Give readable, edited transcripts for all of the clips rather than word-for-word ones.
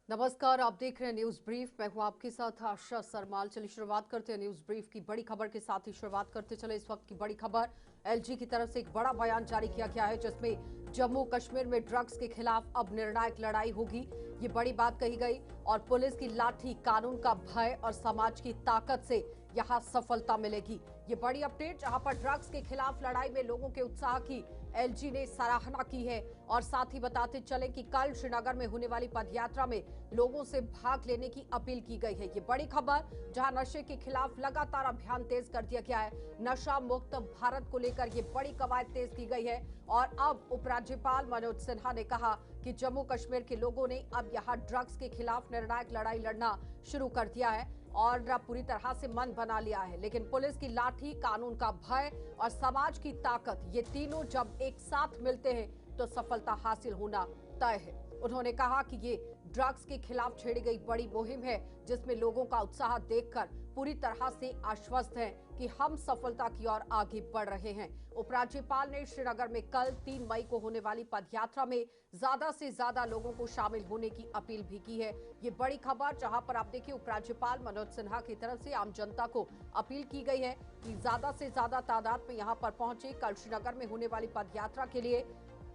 नमस्कार, आप देख रहे हैं न्यूज ब्रीफ। मैं हूं आपके साथ आशा सरमाल। चलिए शुरुआत करते हैं न्यूज ब्रीफ की बड़ी खबर के साथ ही शुरुआत करते चले। इस वक्त की बड़ी खबर, एलजी की तरफ से एक बड़ा बयान जारी किया गया है जिसमें जम्मू कश्मीर में ड्रग्स के खिलाफ अब निर्णायक लड़ाई होगी, ये बड़ी बात कही गई। और पुलिस की लाठी, कानून का भय और समाज की ताकत से यहां सफलता मिलेगी, ये बड़ी अपडेट। जहां पर ड्रग्स के खिलाफ लड़ाई में लोगों के उत्साह की एलजी ने सराहना की है। और साथ ही बताते चले कि कल श्रीनगर में होने वाली पदयात्रा में लोगों से भाग लेने की अपील की गई है, ये बड़ी खबर। जहां नशे के खिलाफ लगातार अभियान तेज कर दिया गया है, नशा मुक्त भारत को लेकर ये बड़ी कवायद तेज की गई है। और अब उपराज्यपाल मनोज सिन्हा ने कहा कि जम्मू कश्मीर के लोगों ने अब यहां ड्रग्स के खिलाफ निर्णायक लड़ाई लड़ना शुरू कर दिया है और पूरी तरह से मन बना लिया है। लेकिन पुलिस की लाठी, कानून का भय और समाज की ताकत, ये तीनों जब एक साथ मिलते हैं तो सफलता हासिल होना तय है। उन्होंने कहा कि ये ड्रग्स के खिलाफ छेड़ी गई बड़ी मुहिम है जिसमें लोगों का उत्साह देखकर पूरी तरह से आश्वस्त हैं कि हम सफलता की ओर आगे बढ़ रहे हैं। उपराज्यपाल ने श्रीनगर में कल 3 मई को होने वाली पदयात्रा में ज्यादा से ज्यादा लोगों को शामिल होने की अपील भी की है, ये बड़ी खबर। जहां पर आप देखिए उपराज्यपाल मनोज सिन्हा की तरफ से आम जनता को अपील की गई है कि ज्यादा से ज्यादा तादाद में यहां पर पहुंचे। कल श्रीनगर में होने वाली पदयात्रा के लिए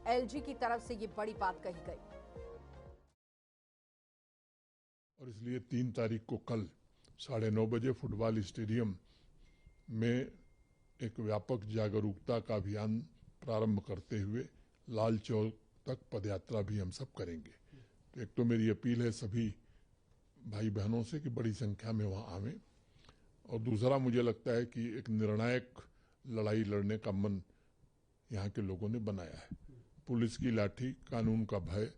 एलजी की तरफ से ये बड़ी बात कही गई। और इसलिए 3 तारीख को कल 9:30 बजे फुटबॉल स्टेडियम में एक व्यापक जागरूकता का अभियान प्रारंभ करते हुए लाल चौक तक पदयात्रा भी हम सब करेंगे। तो एक तो मेरी अपील है सभी भाई बहनों से कि बड़ी संख्या में वहां आवें, और दूसरा मुझे लगता है कि एक निर्णायक लड़ाई लड़ने का मन यहाँ के लोगों ने बनाया है। पुलिस की लाठी, कानून का भय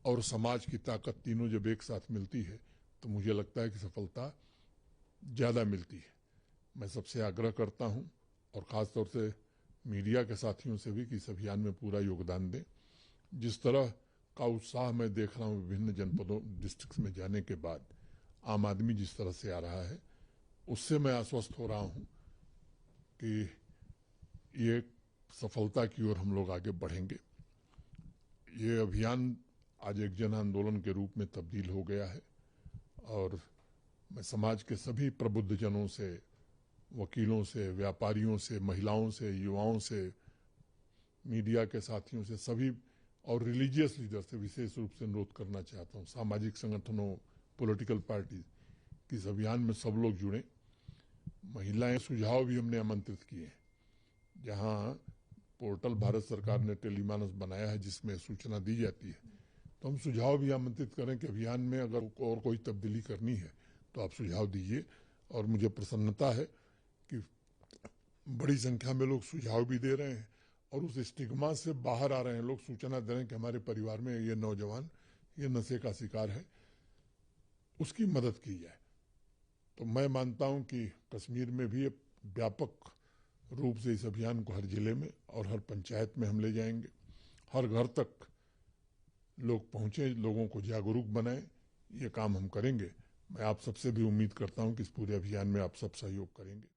और समाज की ताकत तीनों जब एक साथ मिलती है तो मुझे लगता है कि सफलता ज्यादा मिलती है। मैं सबसे आग्रह करता हूं और खासतौर से मीडिया के साथियों से भी कि इस अभियान में पूरा योगदान दें। जिस तरह का उत्साह मैं देख रहा हूं विभिन्न जनपदों, डिस्ट्रिक्ट में जाने के बाद आम आदमी जिस तरह से आ रहा है, उससे मैं आश्वस्त हो रहा हूं कि ये सफलता की ओर हम लोग आगे बढ़ेंगे। ये अभियान आज एक जन आंदोलन के रूप में तब्दील हो गया है और मैं समाज के सभी प्रबुद्ध जनों से, वकीलों से, व्यापारियों से, महिलाओं से, युवाओं से, मीडिया के साथियों से, सभी और रिलीजियस लीडर से विशेष रूप से अनुरोध करना चाहता हूं, सामाजिक संगठनों, पॉलिटिकल पार्टी कि इस अभियान में सब लोग जुड़े। महिलाएं सुझाव भी हमने आमंत्रित किए, जहां पोर्टल भारत सरकार ने टेलीमानस बनाया है जिसमें सूचना दी जाती है, तो हम सुझाव भी आमंत्रित करें कि अभियान में अगर और कोई तब्दीली करनी है तो आप सुझाव दीजिए। और मुझे प्रसन्नता है कि बड़ी संख्या में लोग सुझाव भी दे रहे हैं और उस स्टिग्मा से बाहर आ रहे हैं। लोग सूचना दे रहे हैं कि हमारे परिवार में ये नौजवान ये नशे का शिकार है, उसकी मदद की जाए। तो मैं मानता हूं कि कश्मीर में भी व्यापक रूप से इस अभियान को हर जिले में और हर पंचायत में हम ले जाएंगे, हर घर तक लोग पहुंचे, लोगों को जागरूक बनाएं, ये काम हम करेंगे। मैं आप सबसे भी उम्मीद करता हूं कि इस पूरे अभियान में आप सब सहयोग करेंगे।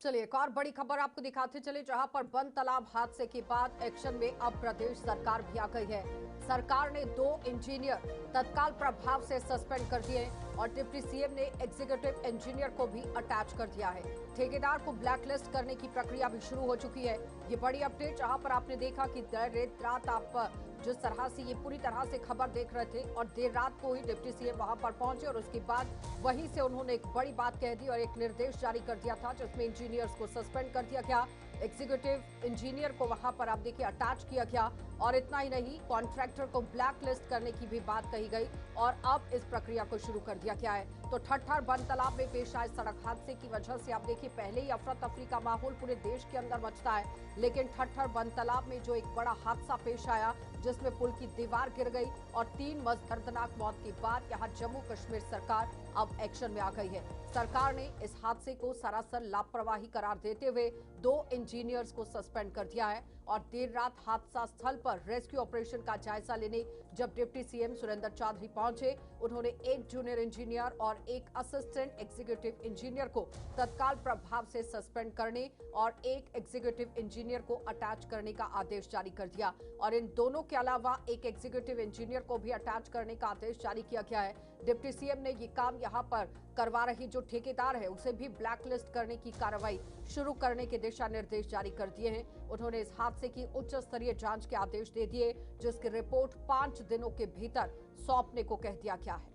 चलिए एक और बड़ी खबर आपको दिखाते चले, जहां पर बंद तालाब हादसे के बाद एक्शन में अब प्रदेश सरकार भी आ गई है। सरकार ने 2 इंजीनियर तत्काल प्रभाव से सस्पेंड कर दिए और डिप्टी सीएम ने एग्जीक्यूटिव इंजीनियर को भी अटैच कर दिया है। ठेकेदार को ब्लैकलिस्ट करने की प्रक्रिया भी शुरू हो चुकी है, ये बड़ी अपडेट। जहां पर आपने देखा कि देर रात आप जिस तरह से ये पूरी तरह से खबर देख रहे थे और देर रात को ही डिप्टी सीएम वहां पर पहुंचे और उसके बाद वहीं से उन्होंने एक बड़ी बात कह दी और एक निर्देश जारी कर दिया था जिसमें इंजीनियर्स को सस्पेंड कर दिया गया, एग्जीक्यूटिव इंजीनियर को वहां पर आप देखिए अटैच किया गया। और इतना ही नहीं, कॉन्ट्रैक्टर को ब्लैकलिस्ट करने की भी बात कही गई और अब इस प्रक्रिया को शुरू कर दिया गया है। तो ठट्ठर बंद तालाब में पेश आए सड़क हादसे की वजह से आप देखिए पहले ही अफरा तफरी का माहौल पूरे देश के अंदर मचता है, लेकिन ठट्ठर बंद तालाब में जो एक बड़ा हादसा पेश आया जिसमें पुल की दीवार गिर गई और 3 दर्दनाक मौत के बाद यहां जम्मू कश्मीर सरकार अब एक्शन में आ गई है। सरकार ने इस हादसे को सरासर लापरवाही करार देते हुए 2 इंजीनियर्स को सस्पेंड कर दिया है और देर रात हादसा स्थल पर रेस्क्यू ऑपरेशन का जायजा लेने जब डिप्टी सीएम सुरेंद्र चौधरी पहुंचे, उन्होंने एक जूनियर इंजीनियर और एक असिस्टेंट एग्जीक्यूटिव इंजीनियर को तत्काल प्रभाव से सस्पेंड करने और एक एग्जीक्यूटिव इंजीनियर को अटैच करने का आदेश जारी कर दिया और इन दोनों के अलावा एक एग्जीक्यूटिव इंजीनियर को भी अटैच करने का आदेश जारी किया गया है। डिप्टी सीएम ने ये काम यहां पर करवा रही जो ठेकेदार है उसे भी ब्लैकलिस्ट करने की कार्रवाई शुरू करने के दिशा निर्देश जारी कर दिए हैं। उन्होंने इस हादसे की उच्च स्तरीय जांच के आदेश दे दिए, जिसकी रिपोर्ट 5 दिनों के भीतर सौंपने को कह दिया गया है।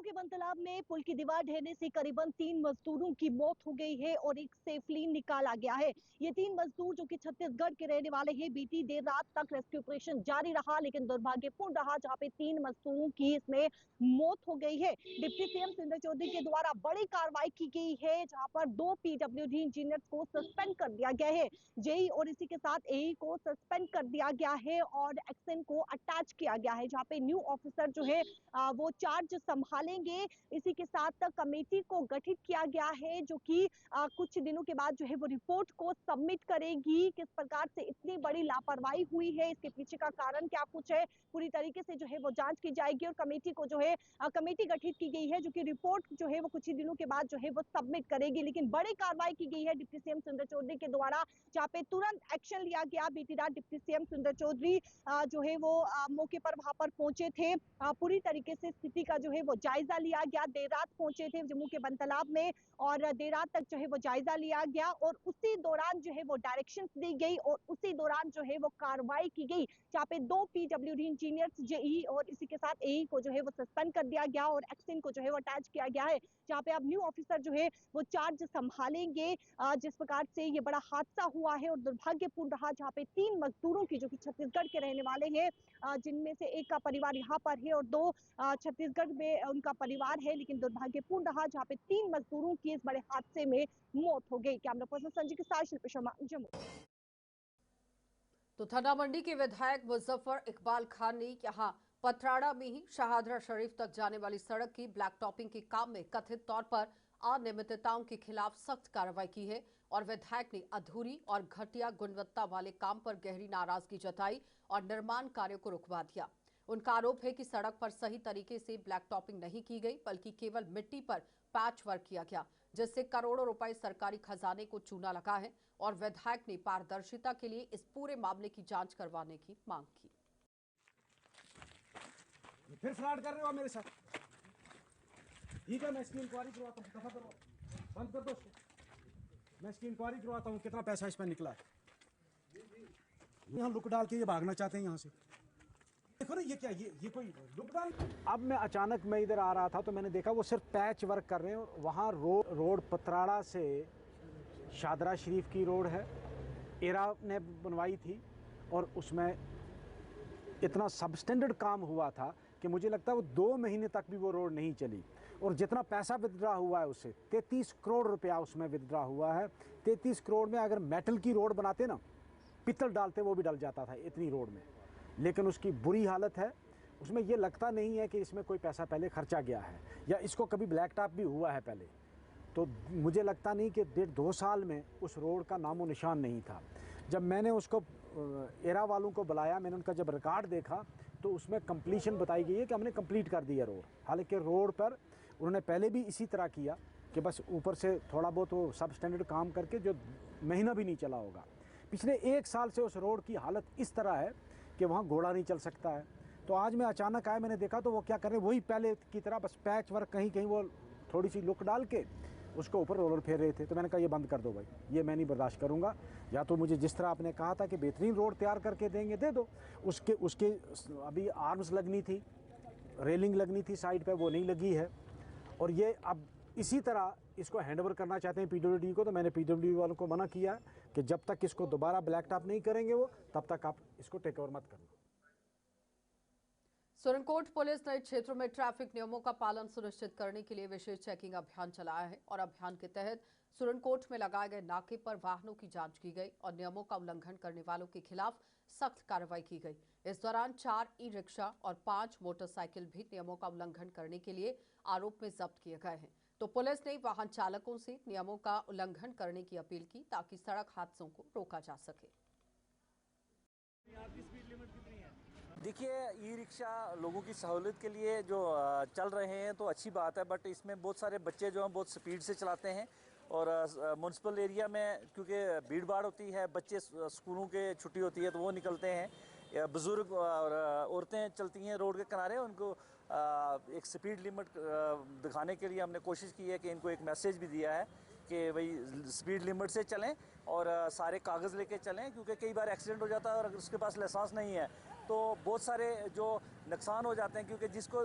के बनतालाब में पुल की दीवार ढहने से करीबन 3 मजदूरों की मौत हो गई है और एक सेफली निकाला गया है। ये 3 मजदूर जो कि छत्तीसगढ़ के रहने वाले हैं, बीती देर रात तक रेस्क्यू ऑपरेशन जारी रहा, लेकिन दुर्भाग्यपूर्ण रहा जहां पे 3 मजदूरों की इसमें मौत हो गई है। डिप्टी सीएम सुरेंद्र चौधरी के द्वारा बड़ी कार्रवाई की गई है, जहां पर 2 पीडब्ल्यूडी इंजीनियर्स को सस्पेंड कर दिया गया है। जेई और इसी के साथ एई को सस्पेंड कर दिया गया है और एक्सन को अटैच किया गया है, जहां पे न्यू ऑफिसर जो है वो चार्ज संभालेंगे। इसी के साथ कमेटी को गठित किया गया है, जो कि कुछ दिनों के बाद जो है वो रिपोर्ट को सबमिट करेगी। किस प्रकार से इतनी बड़ी लापरवाही हुई है, इसके पीछे का कारण क्या कुछ है, पूरी तरीके से जो है वो जांच की जाएगी और कमेटी को जो है कमेटी गठित की गई है, जो कि रिपोर्ट जो है वो कुछ ही दिनों के बाद जो है वो सबमिट करेगी। लेकिन बड़ी कार्रवाई की गई है डिप्टी सीएम सुरेंद्र चौधरी के द्वारा, जहाँ पे तुरंत एक्शन लिया गया। बीती रात डिप्टी सीएम सुरेंद्र चौधरी जो है वो मौके पर वहां पर पहुंचे थे, पूरी तरीके से स्थिति का जो है वो जायजा लिया गया। देर रात पहुंचे थे जम्मू के बनतालाब में और देर रात तक जो है वो जायजा लिया गया और उसी दौरान जो है वो डायरेक्शंस दी गई और उसी दौरान जो है वो कार्रवाई की गई, जहाँ पे 2 पीडब्ल्यूडी इंजीनियर्स, जेई और इसी के साथ एई को जो है वो सस्पेंड कर दिया गया और एक्सन को जो है वो अटैच किया गया है, जहाँ पे अब न्यू ऑफिसर जो है वो चार्ज संभालेंगे। जिस प्रकार से ये बड़ा हादसा हुआ है और दुर्भाग्यपूर्ण रहा, जहाँ पे 3 मजदूरों की जो कि छत्तीसगढ़ के रहने वाले हैं, जिनमें से एक का परिवार यहाँ पर है और 2 छत्तीसगढ़ में उनका परिवार है, लेकिन दुर्भाग्यपूर्ण रहा जहाँ पे 3 मजदूरों की इस बड़े हादसे में मौत हो गई। कैमरा पर्सन संजय के साथ शिल्पी शर्मा, जम्मू। तो थना मंडी के विधायक मुजफ्फर इकबाल खान ने यहां पथराड़ा में ही शहादरा शरीफ तक जाने वाली सड़क की ब्लैक टॉपिंग के काम में कथित तौर पर अनियमितताओं के खिलाफ सख्त कार्रवाई की है और विधायक ने अधूरी और घटिया गुणवत्ता वाले काम पर गहरी नाराजगी जताई और निर्माण कार्यों को रुकवा दिया। उनका आरोप है कि सड़क पर सही तरीके से ब्लैक टॉपिंग नहीं की गई, बल्कि केवल मिट्टी पर पैच वर्क किया गया, जिससे करोड़ों रुपए सरकारी खजाने को चूना लगा है और विधायक ने पारदर्शिता के लिए इस पूरे मामले की जांच करवाने की मांग की। फिर फ्रॉड कर रहे हो मेरे साथ? ठीक है, मैं इसकी इंक्वायरी करवाता हूँ, दफा करो, बंद कर दो इसको। मैं इसकी इंक्वायरी करवाता हूँ कितना पैसा इस पर निकला है। यहाँ लुक डाल के ये भागना चाहते हैं यहाँ से। देखो ना ये क्या, ये कोई लुक डाल। अब मैं अचानक इधर आ रहा था तो मैंने देखा वो सिर्फ पैच वर्क कर रहे हैं और वहाँ रोड पथराड़ा से शादरा शरीफ की रोड है, एरा ने बनवाई थी और उसमें इतना सबस्टैंडर्ड काम हुआ था कि मुझे लगता है वो 2 महीने तक भी वो रोड नहीं चली और जितना पैसा विदड्रा हुआ है उससे 33 करोड़ रुपया उसमें विदड्रा हुआ है। 33 करोड़ में अगर मेटल की रोड बनाते ना, पित्तल डालते वो भी डल जाता था इतनी रोड में, लेकिन उसकी बुरी हालत है। उसमें ये लगता नहीं है कि इसमें कोई पैसा पहले खर्चा गया है या इसको कभी ब्लैक टॉप भी हुआ है पहले। तो मुझे लगता नहीं कि 1.5-2 साल में उस रोड का नामो निशान नहीं था। जब मैंने उसको एरा वालों को बुलाया, मैंने उनका जब रिकॉर्ड देखा तो उसमें कंप्लीशन बताई गई है कि हमने कंप्लीट कर दिया रोड। हालांकि रोड पर उन्होंने पहले भी इसी तरह किया कि बस ऊपर से थोड़ा बहुत वो सब स्टैंडर्ड काम करके जो महीना भी नहीं चला होगा। पिछले 1 साल से उस रोड की हालत इस तरह है कि वहाँ घोड़ा नहीं चल सकता है। तो आज मैं अचानक आया, मैंने देखा तो वो क्या कर रहे हैं, वही पहले की तरह बस पैच वर्क, कहीं कहीं वो थोड़ी सी लुक डाल के उसको ऊपर रोलर फेर रहे थे। तो मैंने कहा ये बंद कर दो भाई, ये मैं नहीं बर्दाश्त करूँगा। या तो मुझे जिस तरह आपने कहा था कि बेहतरीन रोड तैयार करके देंगे दे दो। उसके अभी आर्म्स लगनी थी, रेलिंग लगनी थी साइड पे, वो नहीं लगी है और ये अब इसी तरह इसको हैंडओवर करना चाहते हैं पीडब्ल्यूडी को। तो मैंने पीडब्ल्यूडी वालों को मना किया कि जब तक इसको दोबारा ब्लैक टॉप नहीं करेंगे वो, तब तक आप इसको टेक ओवर मत करना। सुरनकोट पुलिस ने क्षेत्रों में ट्रैफिक नियमों का पालन सुनिश्चित करने के लिए विशेष चेकिंग अभियान चलाया है और अभियान के तहत सुरनकोट में लगाए गए नाके पर वाहनों की जांच की गई और नियमों का उल्लंघन करने वालों के खिलाफ सख्त कार्रवाई की गई। इस दौरान 4 ई-रिक्शा और 5 मोटरसाइकिल भी नियमों का उल्लंघन करने के लिए आरोप में जब्त किए गए हैं। तो पुलिस ने वाहन चालकों से नियमों का उल्लंघन करने की अपील की ताकि सड़क हादसों को रोका जा सके। देखिए, ई रिक्शा लोगों की सहूलियत के लिए जो चल रहे हैं तो अच्छी बात है, बट इसमें बहुत सारे बच्चे जो हैं बहुत स्पीड से चलाते हैं और म्यूनसिपल एरिया में क्योंकि भीड़ भाड़ होती है, बच्चे स्कूलों के छुट्टी होती है तो वो निकलते हैं, बुज़ुर्ग और औरतें चलती हैं रोड के किनारे, उनको एक स्पीड लिमिट दिखाने के लिए हमने कोशिश की है कि इनको एक मैसेज भी दिया है कि भाई स्पीड लिमिट से चलें और सारे कागज़ लेके चलें, क्योंकि कई बार एक्सीडेंट हो जाता है और अगर उसके पास लाइसेंस नहीं है तो बहुत सारे जो नुकसान हो जाते हैं, क्योंकि जिसको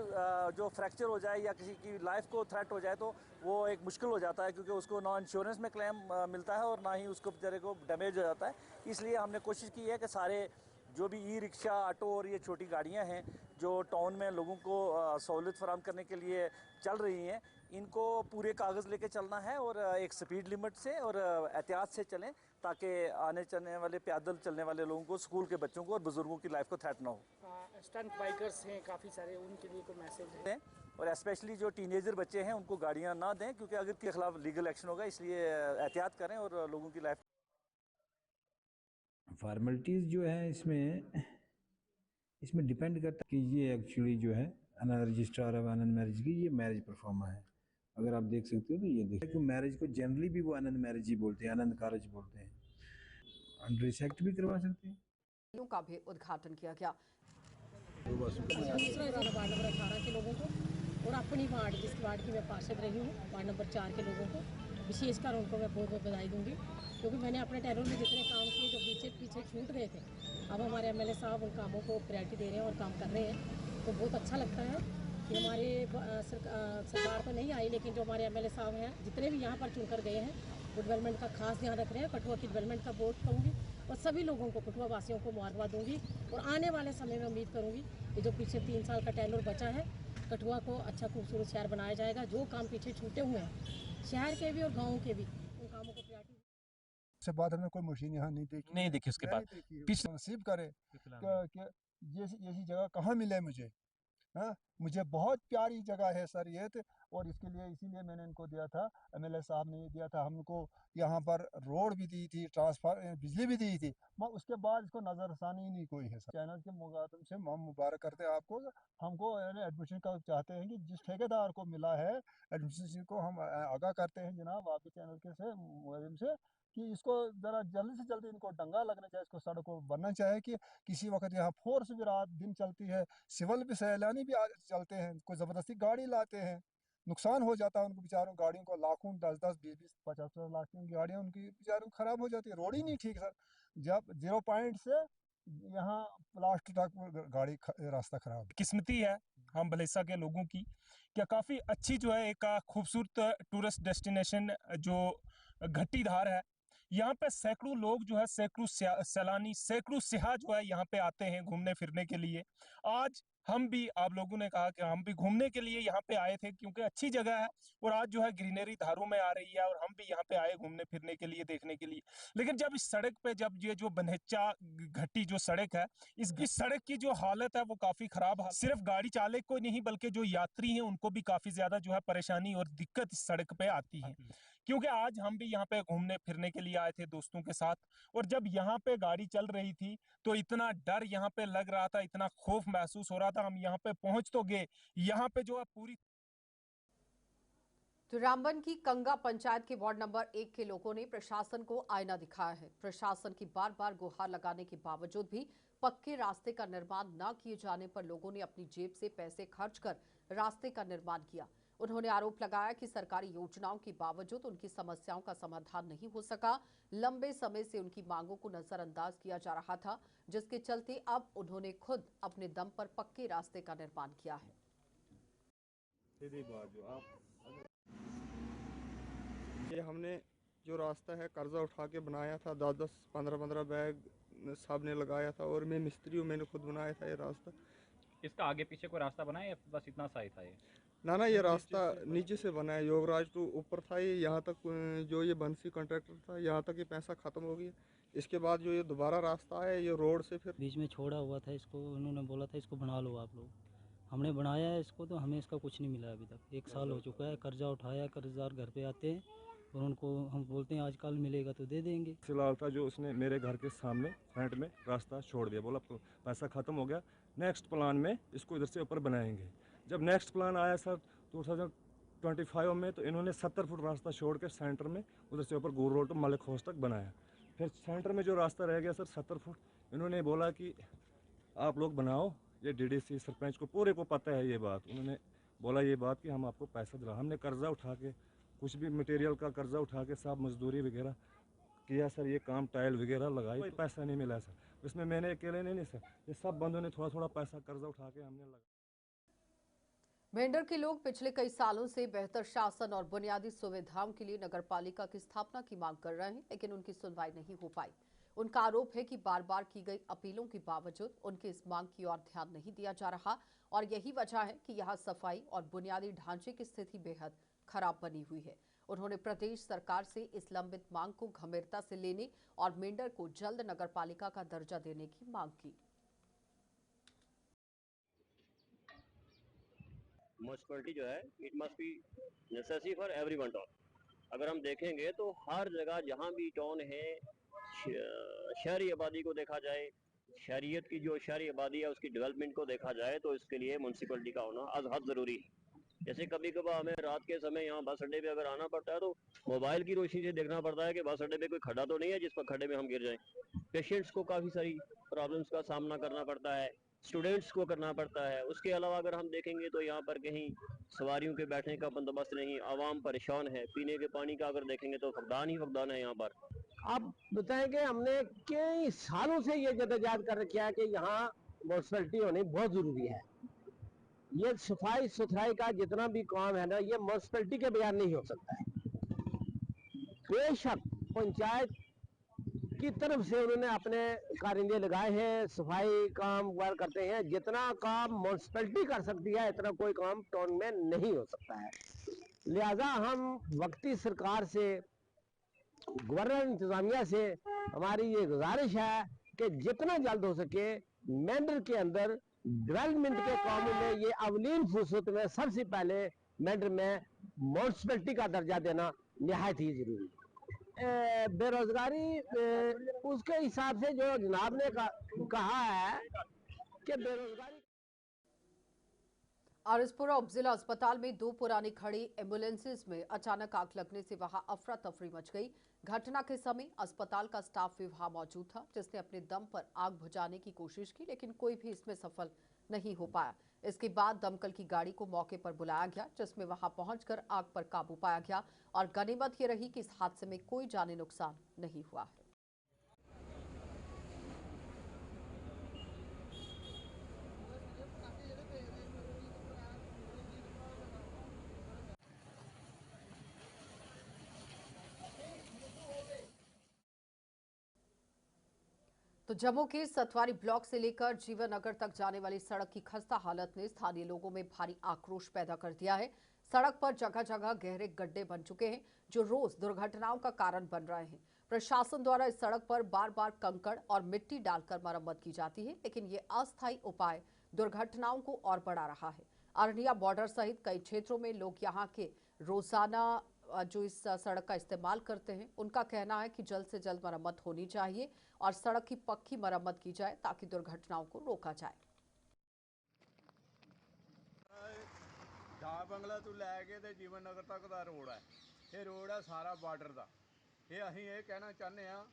जो फ्रैक्चर हो जाए या किसी की लाइफ को थ्रेट हो जाए तो वो एक मुश्किल हो जाता है, क्योंकि उसको ना इंश्योरेंस में क्लेम मिलता है और ना ही उसको बेचारे को डैमेज हो जाता है। इसलिए हमने कोशिश की है कि सारे जो भी ई रिक्शा, ऑटो और ये छोटी गाड़ियां हैं जो टाउन में लोगों को सहूलियत फराहम करने के लिए चल रही हैं, इनको पूरे कागज़ लेके चलना है और एक स्पीड लिमिट से और एहतियात से चलें ताकि आने चलने वाले पैदल चलने वाले लोगों को, स्कूल के बच्चों को और बुजुर्गों की लाइफ को थ्रेट ना हो। स्टंट बाइकर्स हैं काफ़ी सारे, उनके लिए कोई मैसेज है? और स्पेशली जो टीनेजर बच्चे हैं उनको गाड़ियां ना दें, क्योंकि अगर के खिलाफ लीगल एक्शन होगा, इसलिए एहतियात करें और लोगों की लाइफ। फॉर्मेलिटीज़ जो है इसमें डिपेंड करता है कि ये एक्चुअली जो है another registrar of Anand marriage की ये मैरिज परफॉर्मा है। अगर आप देख सकते हो तो ये देखिए कि मैरिज को जनरली भी वो आनंद मैरिज ही बोलते हैं, आनंद कारज बोलते हैं। अंडर एक्ट भी करवा सकते हैं। का भी उद्घाटन किया गया। वार्ड नंबर 18 के लोगों को और अपनी वार्ड, जिस वार्ड की मैं पार्षद रही हूँ, वार्ड नंबर 4 के लोगों को विशेषकर उनको मैं बहुत बहुत बधाई दूंगी, क्योंकि मैंने अपने टेरों में जितने काम किए जो पीछे छूट गए थे, अब हमारे एमएलए साहब उन कामों को प्रायोरिटी दे रहे हैं और काम कर रहे हैं। तो बहुत अच्छा लगता है कि हमारे सरकार तो नहीं आई, लेकिन जो हमारे एमएलए साहब हैं जितने भी यहाँ पर चुनकर गए हैं वो डेवलपमेंट का खास ध्यान रख रहे हैं। कठुआ की डेवलपमेंट का वोट करूँगी और सभी लोगों को, कठुआ वासियों को मुबारकबाद दूंगी और आने वाले समय में उम्मीद करूँगी कि जो पीछे 3 साल का टेन्योर बचा है, कठुआ को अच्छा खूबसूरत शहर बनाया जाएगा। जो काम पीछे छूटे हुए हैं शहर के भी और गाँव के भी, उन कामों को प्रायोरिटी से बाद हमने कोई मशीन यहाँ नहीं देखी उसके बाद पिछले नसीब करे कि ये जगह कहाँ मिले मुझे। हाँ, मुझे बहुत प्यारी जगह है सर ये, और इसके लिए इसीलिए मैंने इनको दिया था, एमएलए साहब ने दिया था हमको, यहाँ पर रोड भी दी थी, ट्रांसफार्मर बिजली भी दी थी, मगर उसके बाद इसको नज़रसानी ही नहीं कोई है। चैनल के माध्यम से हम मुबारक करते हैं आपको। हमको एडमिशन का चाहते हैं कि जिस ठेकेदार को मिला है एडमिशन को हम आगाह करते हैं जनाब आपके चैनल के माध्यम से कि इसको ज़रा जल्दी से जल्दी इनको डंगा लगना चाहिए, इसको सड़क को बनना चाहिए कि किसी वक्त यहाँ फोर्स भी रात दिन चलती है, सिविल भी सैलानी भी चलते हैं, कोई ज़बरदस्ती गाड़ी लाते हैं, नुकसान हो जाता है उनको बेचारों गाड़ियों को, लाखों 10-10, 20-20, 50-50 लाख की गाड़ियाँ उनकी बेचारों ख़राब हो जाती है। रोड ही नहीं ठीक सर, जब 0 पॉइंट से यहाँ लास्ट तक गाड़ी रास्ता खराब। किस्मती है हम भलेसा के लोगों की, क्या काफ़ी अच्छी जो है एक खूबसूरत टूरिस्ट डेस्टिनेशन जो घट्टी धार है, यहाँ पे सैकड़ों लोग जो है, सैकड़ों सैलानी, सैकड़ों सियाह जो है यहाँ पे आते हैं घूमने फिरने के लिए। आज हम भी, आप लोगों ने कहा कि हम भी घूमने के लिए यहाँ पे आए थे क्योंकि अच्छी जगह है और आज जो है ग्रीनरी धारों में आ रही है और हम भी यहाँ पे आए घूमने फिरने के लिए, देखने के लिए। लेकिन जब इस सड़क पे, जब ये जो बनहेच्चा घट्टी जो सड़क है, इस सड़क की जो हालत है वो काफी खराब है। सिर्फ गाड़ी चालक को नहीं बल्कि जो यात्री हैं उनको भी काफी ज्यादा जो है परेशानी और दिक्कत इस सड़क पे आती है। क्योंकि आज हम भी यहाँ पे घूमने फिरने के लिए आए थे दोस्तों के साथ, और जब यहाँ पे गाड़ी चल रही थी तो इतना डर यहाँ पे लग रहा था, इतना खौफ महसूस हो रहा था। हम यहाँ पे पहुंच तो गए, यहाँ पे जो है पूरी। तो रामबन की कंगा पंचायत के वार्ड नंबर 1 के लोगों ने प्रशासन को आईना दिखाया है। प्रशासन की बार बार गुहार लगाने के बावजूद भी पक्के रास्ते का निर्माण न किए जाने पर लोगों ने अपनी जेब से पैसे खर्च कर रास्ते का निर्माण किया। उन्होंने आरोप लगाया कि सरकारी योजनाओं के बावजूद उनकी समस्याओं का समाधान नहीं हो सका। लंबे समय से उनकी मांगों को नजरअंदाज किया जा रहा था, जिसके चलते अब उन्होंने खुद अपने दम पर पक्के रास्ते का निर्माण किया है। ये हमने जो रास्ता है कर्जा उठा के बनाया था, 10-10, 15-15 बैग साहब ने लगाया था और मैं मिस्त्री हूँ, मैंने खुद बनाया था ये रास्ता। इसका आगे पीछे कोई रास्ता बनाया या बस इतना सा ही था ये? ना, ये रास्ता नीचे से बना है, योगराज टू ऊपर था ये, यहाँ तक जो ये बंसी कॉन्ट्रैक्टर था यहाँ तक ये पैसा ख़त्म हो गया। इसके बाद जो ये दोबारा रास्ता है ये रोड से फिर बीच में छोड़ा हुआ था, इसको उन्होंने बोला था इसको बना लो आप लोग, हमने बनाया है इसको, तो हमें इसका कुछ नहीं मिला अभी तक। 1 साल हो चुका है, कर्जा उठाया, कर्जदार घर पे आते हैं और उनको हम बोलते हैं आजकल मिलेगा तो दे देंगे। फिलहाल था जो उसने मेरे घर के सामने फ्रंट में रास्ता छोड़ दिया, बोला पैसा ख़त्म हो गया, नेक्स्ट प्लान में इसको इधर से ऊपर बनाएंगे। जब नेक्स्ट प्लान आया सर 2025 में, तो इन्होंने 70 फुट रास्ता छोड़ के सेंटर में उधर से ऊपर गोल रोड मलिक हाउस तक बनाया। फिर सेंटर में जो रास्ता रह गया सर 70 फुट, इन्होंने बोला कि आप लोग बनाओ, ये डीडीसी सरपंच को पूरे को पता है ये बात। उन्होंने बोला ये बात कि हम आपको पैसा दिला, हमने कर्जा उठा के कुछ भी मटेरियल का कर्जा उठा के सब मजदूरी वगैरह किया सर, ये काम टाइल वगैरह लगाई, कोई पैसा नहीं मिला सर। इसमें मैंने अकेले नहीं सर, ये सब बंदों ने थोड़ा थोड़ा पैसा कर्जा उठा के हमने लगा। मेंढर के लोग पिछले कई सालों से बेहतर शासन और बुनियादी सुविधाओं के लिए नगर पालिका की स्थापना की मांग कर रहे हैं, लेकिन उनकी सुनवाई नहीं हो पाई। उनका आरोप है कि बार बार की गई अपीलों के बावजूद उनकी इस मांग की ओर ध्यान नहीं दिया जा रहा और यही वजह है कि यहाँ सफाई और बुनियादी ढांचे की स्थिति बेहद खराब बनी हुई है। उन्होंने प्रदेश सरकार से इस लंबित मांग को गंभीरता से लेने और मेंढर को जल्द नगर पालिका का दर्जा देने की मांग की। म्युनिसिपैलिटी जो है it must be necessary for everyone town. अगर हम देखेंगे तो हर जगह जहाँ भी टाउन है, शहरी आबादी को देखा जाए, शहरियत की जो शहरी आबादी है उसकी डेवलपमेंट को देखा जाए, तो इसके लिए म्युनिसिपैलिटी का होना अज हद ज़रूरी है। जैसे कभी कभार हमें रात के समय यहाँ बस अड्डे पे अगर आना पड़ता है तो मोबाइल की रोशनी से देखना पड़ता है कि बस अड्डे पे कोई खड्डा तो नहीं है जिस पर खड्डे में हम गिर जाएं। पेशेंट्स को काफ़ी सारी प्रॉब्लम्स का सामना करना पड़ता है, स्टूडेंट्स को करना पड़ता है। उसके अलावा अगर हम देखेंगे तो यहाँ पर कहीं सवारियों के बैठने का बंदोबस्त नहीं, आवाम परेशान है। पीने के पानी का अगर देखेंगे तो फकदान ही फकदान है यहाँ पर। आप बताएंगे, हमने कई सालों से ये जद्दोजहद कर रखा है कि यहाँ म्युनिसिपैलिटी होनी बहुत ज़रूरी है। ये सफाई सुथराई का जितना भी काम है ना, ये म्युनिसिपैलिटी के बगैर नहीं हो सकता है। बेशक पंचायत की तरफ से उन्होंने अपने कारिंदे लगाए हैं, सफाई काम वगैरह करते हैं, जितना काम म्युनिसिपैलिटी कर सकती है इतना कोई काम टाउन में नहीं हो सकता है। लिहाजा हम वक्ती सरकार से, गवर्नर इंतजामिया से हमारी ये गुजारिश है कि जितना जल्द हो सके मेंढर के अंदर डेवलपमेंट के कामों में ये अवलीन फुर्सत में सबसे पहले मेंढर में म्युनिसिपैलिटी का दर्जा देना निहायत ही जरूरी है। बेरोजगारी उसके हिसाब से जो जनाब ने कहा है कि बेरोजगारी। आरएसपुरा उपजिला अस्पताल में 2 पुरानी खड़ी एम्बुलेंसेज में अचानक आग लगने से वहां अफरा तफरी मच गई। घटना के समय अस्पताल का स्टाफ भी वहां मौजूद था, जिसने अपने दम पर आग बुझाने की कोशिश की, लेकिन कोई भी इसमें सफल नहीं हो पाया। इसके बाद दमकल की गाड़ी को मौके पर बुलाया गया, जिसमें वहां पहुंचकर आग पर काबू पाया गया और गनीमत ये रही कि इस हादसे में कोई जानी नुकसान नहीं हुआ है। तो जम्मू के सतवारी ब्लॉक से लेकर जीवन नगर तक जाने वाली सड़क की खस्ता हालत ने स्थानीय लोगों में भारी आक्रोश पैदा कर दिया है। सड़क पर जगह जगह गहरे गड्ढे बन चुके हैं, जो रोज दुर्घटनाओं का कारण बन रहे हैं। प्रशासन द्वारा इस सड़क पर बार बार कंकड़ और मिट्टी डालकर मरम्मत की जाती है, लेकिन ये अस्थायी उपाय दुर्घटनाओं को और बढ़ा रहा है। अरनिया बॉर्डर सहित कई क्षेत्रों में लोग यहाँ के रोजाना जो इस सड़क का इस्तेमाल करते हैं, उनका कहना है कि जल्द से जल्द मरम्मत होनी चाहिए और सड़क की पक्की मरम्मत की जाए ताकि दुर्घटनाओं को रोका जाए। डाक बंगला तो लैके ते जीवन नगर तक दा रोड है, ये रोड है सारा बार्डर का। ये असीं ये कहना चाहते हैं,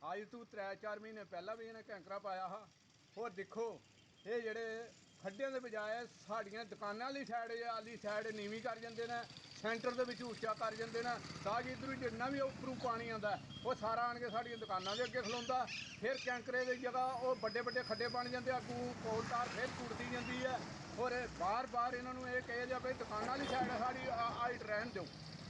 अज तू 3-4 महीने पहला भी इन्हें कैंकरा पाया हा। और देखो ये जेडे खड्डियां दे बजाय साड़ियां दुकानां वाली साइड नीवी कर जांदे ने, सेंटर दे विच उच्चा कर जांदे ने, ताकि इधरों जिन्ना भी उपरों पानी आंदा वो सारा आण के साड़ियां दुकानां दे अगे खलोंदा। फिर कैंकरे दी जगह वो बड़े बड़े खड्डे बन जांदे, अगों पोल तार फिर टुटदी जांदी है। और बार बार इन्होंने ये कहा जाए भाई दुकानां वाली साइड साड़ी हाइट रहन दो,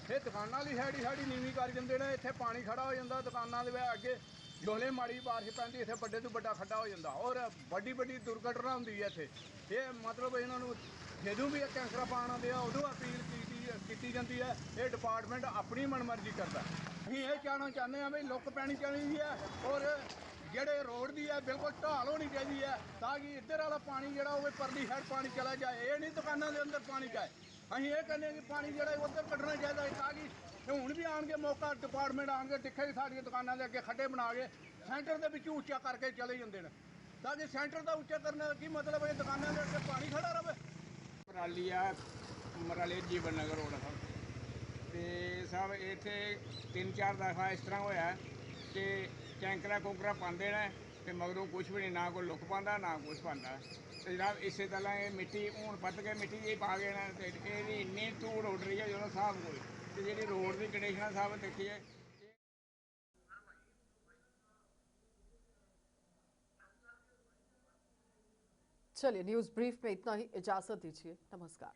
फिर दुकानां वाली साइड ही साड़ी नीवी कर जांदे ने। इत्थे पानी खड़ा हो जांदा दुकानां दे अगे, जोले माड़ी बारिश पैंदी इत्थे बड़े तो बड़ा खड्डा हो जाता और बड़ी बड़ी दुर्घटना होंदी है इत्थे। ये मतलब इन्होंने जदों भी कैंकरा पाना दे उदों अपील की जाती है, ये डिपार्टमेंट अपनी मनमर्जी करता है। असीं ये कहना चाहते हैं भाई लुक पैनी चाहिए है और ਜਿਹੜੇ ਰੋਡ ਦੀ ਹੈ ਬਿਲਕੁਲ ਢਾਲ ਹੋਣੀ ਚਾਹੀਦੀ ਹੈ ਤਾਂ ਕਿ ਇੱਧਰ ਵਾਲਾ ਪਾਣੀ ਜਿਹੜਾ ਹੋਵੇ ਪਰਲੀ ਸਾਈਡ ਪਾਣੀ ਚਲਾ ਜਾਏ। ਇਹ ਨਹੀਂ ਦੁਕਾਨਾਂ ਦੇ ਅੰਦਰ ਪਾਣੀ ਜਾਏ। ਅਸੀਂ ਇਹ ਕਹਿੰਦੇ ਕਿ ਪਾਣੀ ਜਿਹੜਾ ਉੱਧਰ ਕੱਢਣਾ ਚਾਹੀਦਾ ਹੈ ਤਾਂ ਕਿ ਹੁਣ ਵੀ ਆਣਗੇ ਮੌਕਾ ਡਿਪਾਰਟਮੈਂਟ ਆਣਗੇ ਦੇਖੇ ਸਾਡੀਆਂ ਦੁਕਾਨਾਂ ਦੇ ਅੱਗੇ ਖੱਡੇ ਬਣਾ ਕੇ ਸੈਂਟਰ ਦੇ ਵਿੱਚ ਉੱਚਾ ਕਰਕੇ ਚਲੇ ਜਾਂਦੇ ਨੇ ਤਾਂ ਕਿ ਸੈਂਟਰ ਦਾ ਉੱਚਾ ਕਰਨ ਦਾ ਕੀ ਮਤਲਬ ਹੈ ਦੁਕਾਨਾਂ ਦੇ ਅੱਗੇ ਪਾਣੀ ਖੜਾ ਰਹੇ। ਮਰਾਲੀ ਆ ਮਰਾਲੀ ਜੀਵਨ ਨਗਰ ਰੋਡ ਆ ਤੇ ਸਭ ਇੱਥੇ 3-4 ਦਫਾ ਇਸ ਤਰ੍ਹਾਂ ਹੋਇਆ ਕਿ ਟੈਂਕਰਾਂ ਕੋਕਰਾ ਪਾਉਂਦੇ ਨੇ ਤੇ ਮਗਰੋਂ ਕੁਝ ਵੀ ਨਹੀਂ, ਨਾ ਕੋਈ ਲੁੱਕ ਪਾਉਂਦਾ ਨਾ ਕੁਝ ਪਾਉਂਦਾ। ਤੇ ਜਨਾਬ ਇਸੇ ਤਰ੍ਹਾਂ ਇਹ ਮਿੱਟੀ ਹੁਣ ਪੱਟ ਕੇ ਮਿੱਟੀ ਇਹ ਪਾ ਗਏ ਨਾ ਤੇ ਇਹਦੀ ਇੰਨੀ ਧੂੜ ਉੱਡ ਰਹੀ ਹੈ ਜਦੋਂ ਸਾਹਬ ਕੋਈ ਤੇ ਜਿਹੜੀ ਰੋਡ ਦੀ ਕੰਡੀਸ਼ਨ ਸਾਹਬ ਦੇਖੀਏ। चलिए न्यूज ब्रीफ में इतना ही, इजाजत दीजिए, नमस्कार।